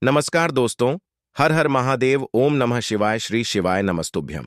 नमस्कार दोस्तों। हर हर महादेव, ओम नमः शिवाय, श्री शिवाय नमस्तुभ्यम।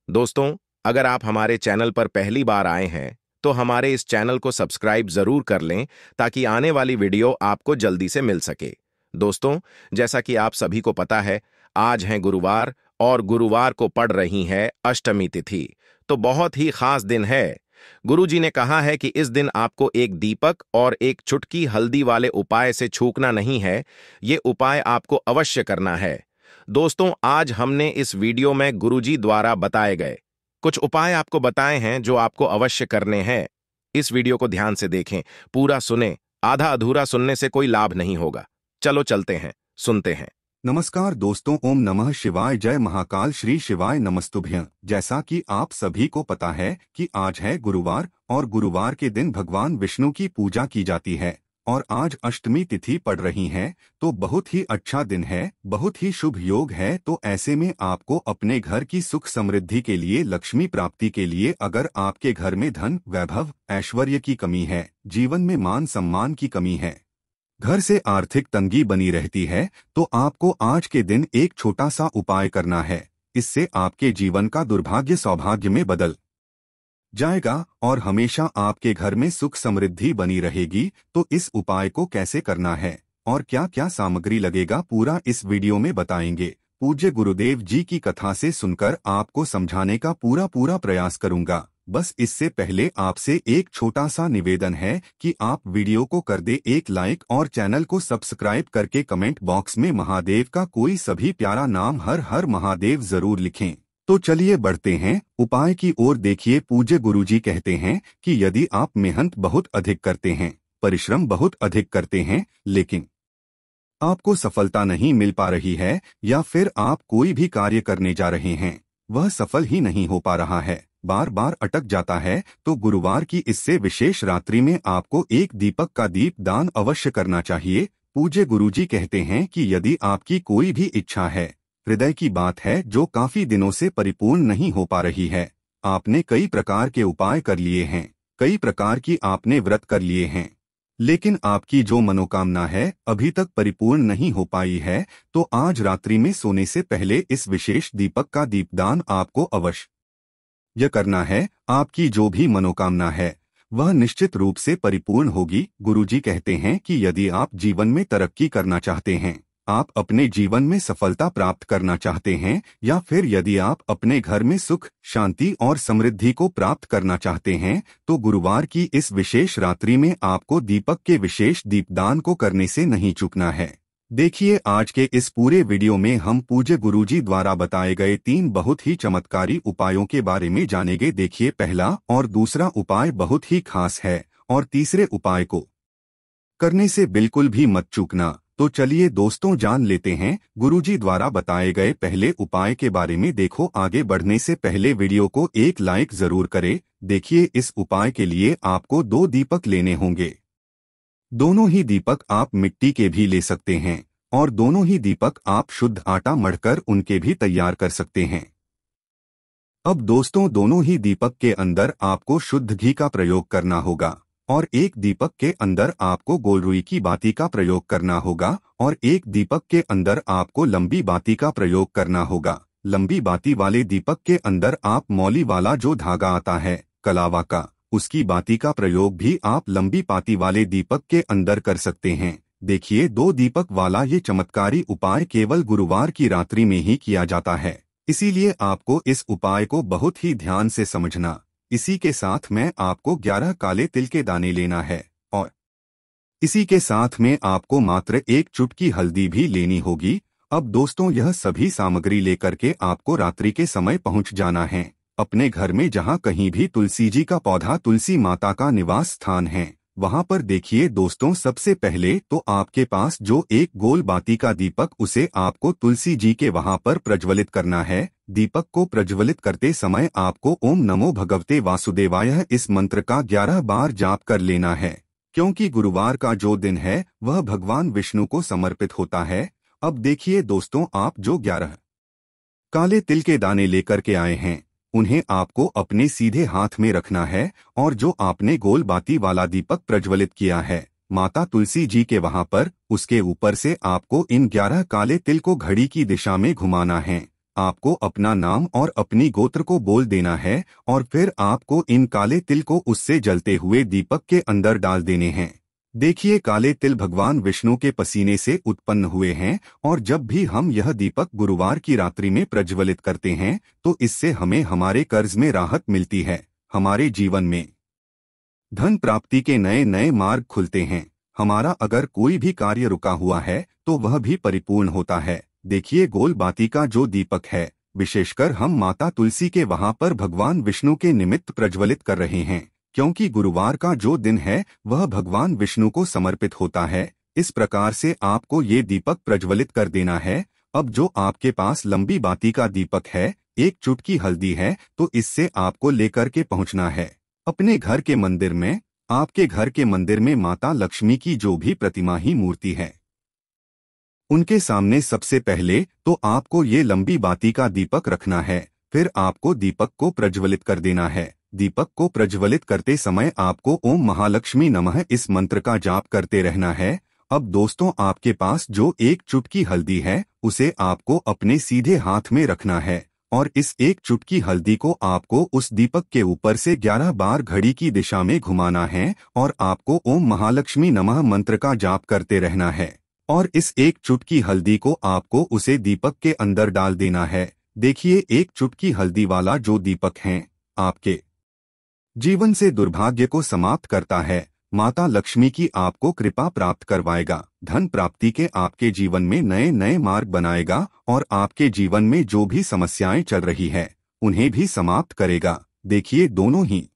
दोस्तों, अगर आप हमारे चैनल पर पहली बार आए हैं तो हमारे इस चैनल को सब्सक्राइब जरूर कर लें ताकि आने वाली वीडियो आपको जल्दी से मिल सके। दोस्तों, जैसा कि आप सभी को पता है, आज है गुरुवार और गुरुवार को पड़ रही है अष्टमी तिथि, तो बहुत ही खास दिन है। गुरुजी ने कहा है कि इस दिन आपको एक दीपक और एक चुटकी हल्दी वाले उपाय से चूकना नहीं है। ये उपाय आपको अवश्य करना है। दोस्तों, आज हमने इस वीडियो में गुरुजी द्वारा बताए गए कुछ उपाय आपको बताए हैं जो आपको अवश्य करने हैं। इस वीडियो को ध्यान से देखें, पूरा सुने। आधा अधूरा सुनने से कोई लाभ नहीं होगा। चलो चलते हैं, सुनते हैं। नमस्कार दोस्तों, ओम नमः शिवाय, जय महाकाल, श्री शिवाय नमस्तुभ्यं। जैसा कि आप सभी को पता है कि आज है गुरुवार और गुरुवार के दिन भगवान विष्णु की पूजा की जाती है और आज अष्टमी तिथि पड़ रही है, तो बहुत ही अच्छा दिन है, बहुत ही शुभ योग है। तो ऐसे में आपको अपने घर की सुख समृद्धि के लिए, लक्ष्मी प्राप्ति के लिए, अगर आपके घर में धन, वैभव, ऐश्वर्य की कमी है, जीवन में मान सम्मान की कमी है, घर से आर्थिक तंगी बनी रहती है, तो आपको आज के दिन एक छोटा सा उपाय करना है। इससे आपके जीवन का दुर्भाग्य सौभाग्य में बदल जाएगा और हमेशा आपके घर में सुख समृद्धि बनी रहेगी। तो इस उपाय को कैसे करना है और क्या क्या सामग्री लगेगा, पूरा इस वीडियो में बताएंगे। पूज्य गुरुदेव जी की कथा से सुनकर आपको समझाने का पूरा प्रयास करूंगा। बस इससे पहले आपसे एक छोटा सा निवेदन है कि आप वीडियो को कर दे एक लाइक और चैनल को सब्सक्राइब करके कमेंट बॉक्स में महादेव का कोई सभी प्यारा नाम हर हर महादेव जरूर लिखें। तो चलिए बढ़ते हैं उपाय की ओर। देखिए, पूज्य गुरुजी कहते हैं कि यदि आप मेहनत बहुत अधिक करते हैं, परिश्रम बहुत अधिक करते हैं, लेकिन आपको सफलता नहीं मिल पा रही है, या फिर आप कोई भी कार्य करने जा रहे हैं, वह सफल ही नहीं हो पा रहा है, बार बार अटक जाता है, तो गुरुवार की इससे विशेष रात्रि में आपको एक दीपक का दीप दान अवश्य करना चाहिए। पूज्य गुरुजी कहते हैं कि यदि आपकी कोई भी इच्छा है, हृदय की बात है जो काफी दिनों से परिपूर्ण नहीं हो पा रही है, आपने कई प्रकार के उपाय कर लिए हैं, कई प्रकार की आपने व्रत कर लिए हैं, लेकिन आपकी जो मनोकामना है अभी तक परिपूर्ण नहीं हो पाई है, तो आज रात्रि में सोने से पहले इस विशेष दीपक का दीपदान आपको अवश्य यह करना है। आपकी जो भी मनोकामना है वह निश्चित रूप से परिपूर्ण होगी। गुरुजी कहते हैं कि यदि आप जीवन में तरक्की करना चाहते हैं, आप अपने जीवन में सफलता प्राप्त करना चाहते हैं, या फिर यदि आप अपने घर में सुख, शांति और समृद्धि को प्राप्त करना चाहते हैं, तो गुरुवार की इस विशेष रात्रि में आपको दीपक के विशेष दीपदान को करने से नहीं चूकना है। देखिए, आज के इस पूरे वीडियो में हम पूज्य गुरुजी द्वारा बताए गए 3 बहुत ही चमत्कारी उपायों के बारे में जानेंगे। देखिए, पहला और दूसरा उपाय बहुत ही खास है और तीसरे उपाय को करने से बिल्कुल भी मत चूकना। तो चलिए दोस्तों, जान लेते हैं गुरुजी द्वारा बताए गए पहले उपाय के बारे में। देखो, आगे बढ़ने से पहले वीडियो को एक लाइक जरूर करें। देखिए, इस उपाय के लिए आपको 2 दीपक लेने होंगे। दोनों ही दीपक आप मिट्टी के भी ले सकते हैं और दोनों ही दीपक आप शुद्ध आटा मढ़कर उनके भी तैयार कर सकते हैं। अब दोस्तों, दोनों ही दीपक के अंदर आपको शुद्ध घी का प्रयोग करना होगा और एक दीपक के अंदर आपको गोल रुई की बाती का प्रयोग करना होगा और एक दीपक के अंदर आपको लंबी बाती का प्रयोग करना होगा। लंबी बाती वाले दीपक के अंदर आप मौली वाला जो धागा आता है कलावा का, उसकी बाती का प्रयोग भी आप लंबी पाती वाले दीपक के अंदर कर सकते हैं। देखिए, 2 दीपक वाला ये चमत्कारी उपाय केवल गुरुवार की रात्रि में ही किया जाता है, इसीलिए आपको इस उपाय को बहुत ही ध्यान से समझना। इसी के साथ में आपको 11 काले तिल के दाने लेना है और इसी के साथ में आपको मात्र एक चुटकी हल्दी भी लेनी होगी। अब दोस्तों, यह सभी सामग्री लेकर के आपको रात्रि के समय पहुंच जाना है अपने घर में, जहां कहीं भी तुलसी जी का पौधा, तुलसी माता का निवास स्थान है, वहां पर। देखिए दोस्तों, सबसे पहले तो आपके पास जो एक गोल बाती का दीपक, उसे आपको तुलसी जी के वहां पर प्रज्वलित करना है। दीपक को प्रज्वलित करते समय आपको ओम नमो भगवते वासुदेवाय इस मंत्र का 11 बार जाप कर लेना है, क्योंकि गुरुवार का जो दिन है वह भगवान विष्णु को समर्पित होता है। अब देखिए दोस्तों, आप जो 11 काले तिल के दाने लेकर के आए हैं, उन्हें आपको अपने सीधे हाथ में रखना है और जो आपने गोल बाती वाला दीपक प्रज्वलित किया है, माता तुलसी जी के वहां पर उसके ऊपर से आपको इन 11 काले तिल को घड़ी की दिशा में घुमाना है। आपको अपना नाम और अपनी गोत्र को बोल देना है और फिर आपको इन काले तिल को उससे जलते हुए दीपक के अंदर डाल देने हैं। देखिए, काले तिल भगवान विष्णु के पसीने से उत्पन्न हुए हैं और जब भी हम यह दीपक गुरुवार की रात्रि में प्रज्वलित करते हैं तो इससे हमें हमारे कर्ज में राहत मिलती है, हमारे जीवन में धन प्राप्ति के नए नए मार्ग खुलते हैं, हमारा अगर कोई भी कार्य रुका हुआ है तो वह भी परिपूर्ण होता है। देखिए, गोल बाती का जो दीपक है, विशेषकर हम माता तुलसी के वहां पर भगवान विष्णु के निमित्त प्रज्वलित कर रहे हैं, क्योंकि गुरुवार का जो दिन है वह भगवान विष्णु को समर्पित होता है। इस प्रकार से आपको ये दीपक प्रज्वलित कर देना है। अब जो आपके पास लंबी बाती का दीपक है, एक चुटकी हल्दी है, तो इससे आपको लेकर के पहुंचना है अपने घर के मंदिर में। आपके घर के मंदिर में माता लक्ष्मी की जो भी प्रतिमा ही मूर्ति है, उनके सामने सबसे पहले तो आपको ये लंबी बाती का दीपक रखना है। फिर आपको दीपक को प्रज्वलित कर देना है। दीपक को प्रज्वलित करते समय आपको ओम महालक्ष्मी नमः इस मंत्र का जाप करते रहना है। अब दोस्तों, आपके पास जो एक चुटकी हल्दी है उसे आपको अपने सीधे हाथ में रखना है और इस एक चुटकी हल्दी को आपको उस दीपक के ऊपर से 11 बार घड़ी की दिशा में घुमाना है और आपको ओम महालक्ष्मी नमः मंत्र का जाप करते रहना है और इस एक चुटकी हल्दी को आपको उसे दीपक के अंदर डाल देना है। देखिए, एक चुटकी हल्दी वाला जो दीपक है आपके जीवन से दुर्भाग्य को समाप्त करता है, माता लक्ष्मी की आपको कृपा प्राप्त करवाएगा, धन प्राप्ति के आपके जीवन में नए नए मार्ग बनाएगा और आपके जीवन में जो भी समस्याएं चल रही है उन्हें भी समाप्त करेगा। देखिए, दोनों ही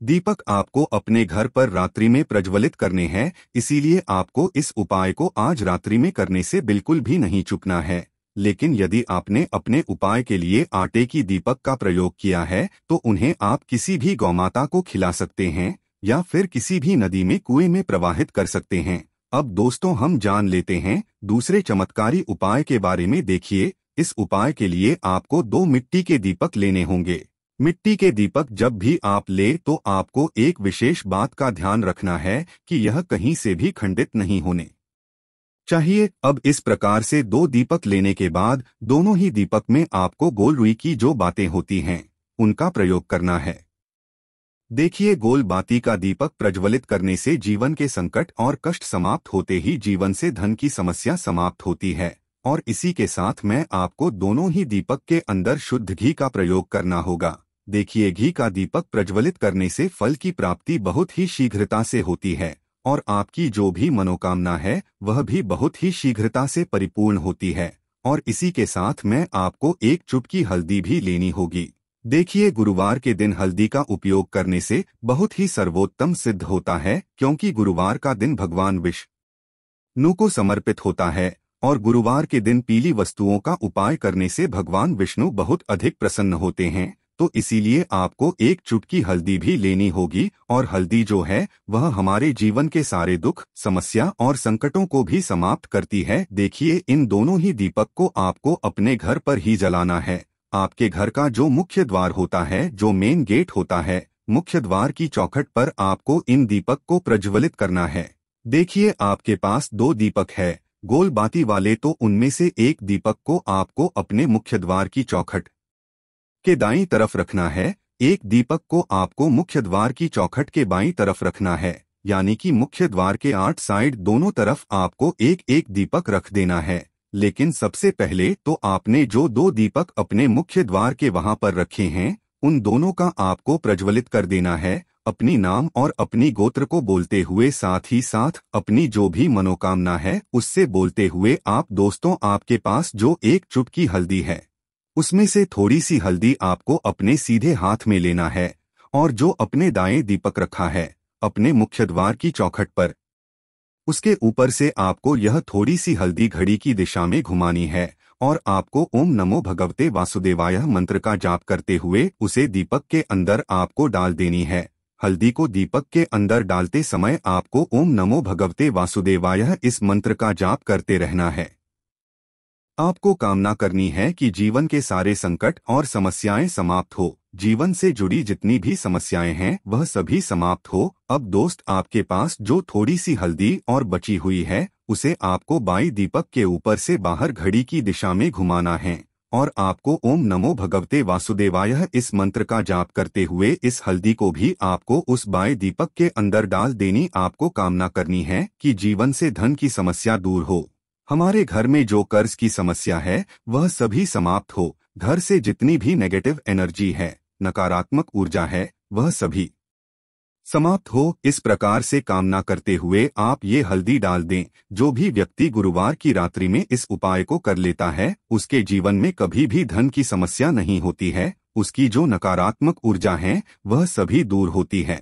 दीपक आपको अपने घर पर रात्रि में प्रज्वलित करने हैं, इसीलिए आपको इस उपाय को आज रात्रि में करने से बिल्कुल भी नहीं चूकना है। लेकिन यदि आपने अपने उपाय के लिए आटे की दीपक का प्रयोग किया है तो उन्हें आप किसी भी गौमाता को खिला सकते हैं या फिर किसी भी नदी में कुएं में प्रवाहित कर सकते हैं। अब दोस्तों, हम जान लेते हैं दूसरे चमत्कारी उपाय के बारे में। देखिए, इस उपाय के लिए आपको 2 मिट्टी के दीपक लेने होंगे। मिट्टी के दीपक जब भी आप ले तो आपको एक विशेष बात का ध्यान रखना है कि यह कहीं से भी खंडित नहीं होने चाहिए। अब इस प्रकार से 2 दीपक लेने के बाद दोनों ही दीपक में आपको गोल रुई की जो बातें होती हैं उनका प्रयोग करना है। देखिए, गोल बाती का दीपक प्रज्वलित करने से जीवन के संकट और कष्ट समाप्त होते ही जीवन से धन की समस्या समाप्त होती है। और इसी के साथ में आपको दोनों ही दीपक के अंदर शुद्ध घी का प्रयोग करना होगा। देखिए, घी का दीपक प्रज्वलित करने से फल की प्राप्ति बहुत ही शीघ्रता से होती है और आपकी जो भी मनोकामना है वह भी बहुत ही शीघ्रता से परिपूर्ण होती है। और इसी के साथ में आपको एक चुटकी हल्दी भी लेनी होगी। देखिए, गुरुवार के दिन हल्दी का उपयोग करने से बहुत ही सर्वोत्तम सिद्ध होता है, क्योंकि गुरुवार का दिन भगवान विष्णु को समर्पित होता है और गुरुवार के दिन पीली वस्तुओं का उपाय करने से भगवान विष्णु बहुत अधिक प्रसन्न होते हैं। तो इसीलिए आपको एक चुटकी हल्दी भी लेनी होगी और हल्दी जो है वह हमारे जीवन के सारे दुख, समस्या और संकटों को भी समाप्त करती है। देखिए, इन दोनों ही दीपक को आपको अपने घर पर ही जलाना है। आपके घर का जो मुख्य द्वार होता है, जो मेन गेट होता है, मुख्य द्वार की चौखट पर आपको इन दीपक को प्रज्वलित करना है। देखिए, आपके पास 2 दीपक है गोल बाती वाले, तो उनमें से एक दीपक को आपको अपने मुख्य द्वार की चौखट के दाईं तरफ रखना है। एक दीपक को आपको मुख्य द्वार की चौखट के बाईं तरफ रखना है, यानी कि मुख्य द्वार के 8 साइड दोनों तरफ आपको एक एक दीपक रख देना है। लेकिन सबसे पहले तो आपने जो 2 दीपक अपने मुख्य द्वार के वहां पर रखे हैं उन दोनों का आपको प्रज्वलित कर देना है, अपनी नाम और अपनी गोत्र को बोलते हुए, साथ ही साथ अपनी जो भी मनोकामना है उससे बोलते हुए। आप दोस्तों, आपके पास जो एक चुटकी हल्दी है उसमें से थोड़ी सी हल्दी आपको अपने सीधे हाथ में लेना है और जो अपने दाएं दीपक रखा है अपने मुख्य द्वार की चौखट पर, उसके ऊपर से आपको यह थोड़ी सी हल्दी घड़ी की दिशा में घुमानी है और आपको ओम नमो भगवते वासुदेवाय मंत्र का जाप करते हुए उसे दीपक के अंदर आपको डाल देनी है। हल्दी को दीपक के अंदर डालते समय आपको ओम नमो भगवते वासुदेवाय इस मंत्र का जाप करते रहना है। आपको कामना करनी है कि जीवन के सारे संकट और समस्याएं समाप्त हो। जीवन से जुड़ी जितनी भी समस्याएं हैं वह सभी समाप्त हो। अब दोस्त, आपके पास जो थोड़ी सी हल्दी और बची हुई है उसे आपको बाई दीपक के ऊपर से बाहर घड़ी की दिशा में घुमाना है और आपको ओम नमो भगवते वासुदेवाय इस मंत्र का जाप करते हुए इस हल्दी को भी आपको उस बाएं दीपक के अंदर डाल देनी। आपको कामना करनी है कि जीवन से धन की समस्या दूर हो, हमारे घर में जो कर्ज की समस्या है वह सभी समाप्त हो, घर से जितनी भी नेगेटिव एनर्जी है, नकारात्मक ऊर्जा है, वह सभी समाप्त हो। इस प्रकार से कामना करते हुए आप ये हल्दी डाल दें। जो भी व्यक्ति गुरुवार की रात्रि में इस उपाय को कर लेता है उसके जीवन में कभी भी धन की समस्या नहीं होती है, उसकी जो नकारात्मक ऊर्जा है वह सभी दूर होती है।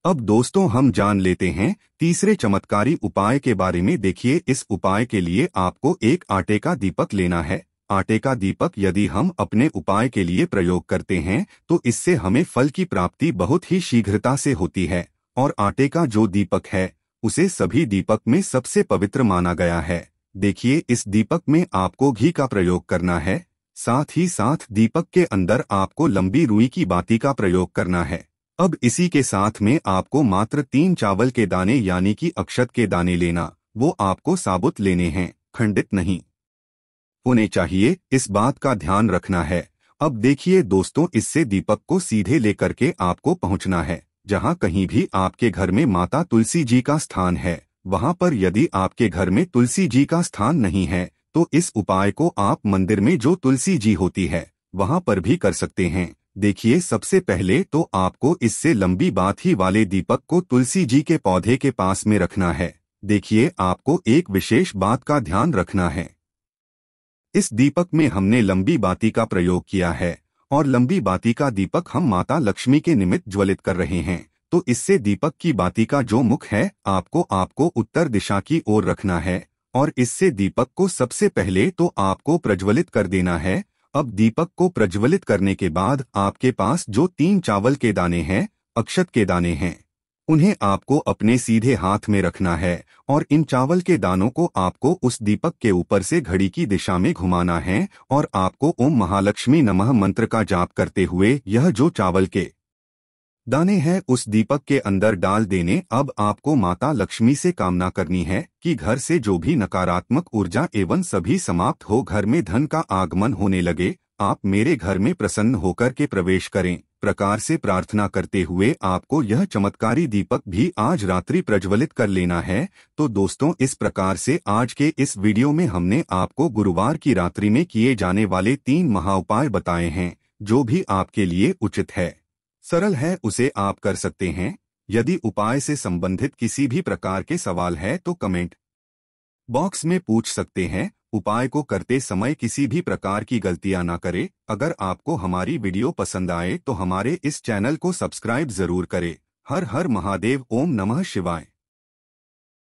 अब दोस्तों, हम जान लेते हैं तीसरे चमत्कारी उपाय के बारे में। देखिए, इस उपाय के लिए आपको एक आटे का दीपक लेना है। आटे का दीपक यदि हम अपने उपाय के लिए प्रयोग करते हैं तो इससे हमें फल की प्राप्ति बहुत ही शीघ्रता से होती है। और आटे का जो दीपक है उसे सभी दीपक में सबसे पवित्र माना गया है। देखिए, इस दीपक में आपको घी का प्रयोग करना है, साथ ही साथ दीपक के अंदर आपको लंबी रुई की बाती का प्रयोग करना है। अब इसी के साथ में आपको मात्र 3 चावल के दाने यानी कि अक्षत के दाने लेना। वो आपको साबुत लेने हैं, खंडित नहीं होने चाहिए, इस बात का ध्यान रखना है। अब देखिए दोस्तों, इससे दीपक को सीधे लेकर के आपको पहुंचना है जहां कहीं भी आपके घर में माता तुलसी जी का स्थान है वहां पर। यदि आपके घर में तुलसी जी का स्थान नहीं है तो इस उपाय को आप मंदिर में जो तुलसी जी होती है वहां पर भी कर सकते हैं। देखिए, सबसे पहले तो आपको इससे लंबी बाती वाले दीपक को तुलसी जी के पौधे के पास में रखना है। देखिए, आपको एक विशेष बात का ध्यान रखना है। इस दीपक में हमने लंबी बाती का प्रयोग किया है और लंबी बाती का दीपक हम माता लक्ष्मी के निमित्त ज्वलित कर रहे हैं। तो इससे दीपक की बाती का जो मुख है आपको उत्तर दिशा की ओर रखना है और इससे दीपक को सबसे पहले तो आपको प्रज्वलित कर देना है। अब दीपक को प्रज्वलित करने के बाद आपके पास जो 3 चावल के दाने हैं, अक्षत के दाने हैं, उन्हें आपको अपने सीधे हाथ में रखना है और इन चावल के दानों को आपको उस दीपक के ऊपर से घड़ी की दिशा में घुमाना है और आपको ओम महालक्ष्मी नमः मंत्र का जाप करते हुए यह जो चावल के दाने हैं उस दीपक के अंदर डाल देने। अब आपको माता लक्ष्मी से कामना करनी है कि घर से जो भी नकारात्मक ऊर्जा एवं सभी समाप्त हो, घर में धन का आगमन होने लगे, आप मेरे घर में प्रसन्न होकर के प्रवेश करें। प्रकार से प्रार्थना करते हुए आपको यह चमत्कारी दीपक भी आज रात्रि प्रज्वलित कर लेना है। तो दोस्तों, इस प्रकार से आज के इस वीडियो में हमने आपको गुरुवार की रात्रि में किए जाने वाले 3 महाउपाय बताए हैं। जो भी आपके लिए उचित है, सरल है, उसे आप कर सकते हैं। यदि उपाय से संबंधित किसी भी प्रकार के सवाल है तो कमेंट बॉक्स में पूछ सकते हैं। उपाय को करते समय किसी भी प्रकार की गलतियां ना करें। अगर आपको हमारी वीडियो पसंद आए तो हमारे इस चैनल को सब्सक्राइब जरूर करें। हर हर महादेव, ओम नमः शिवाय।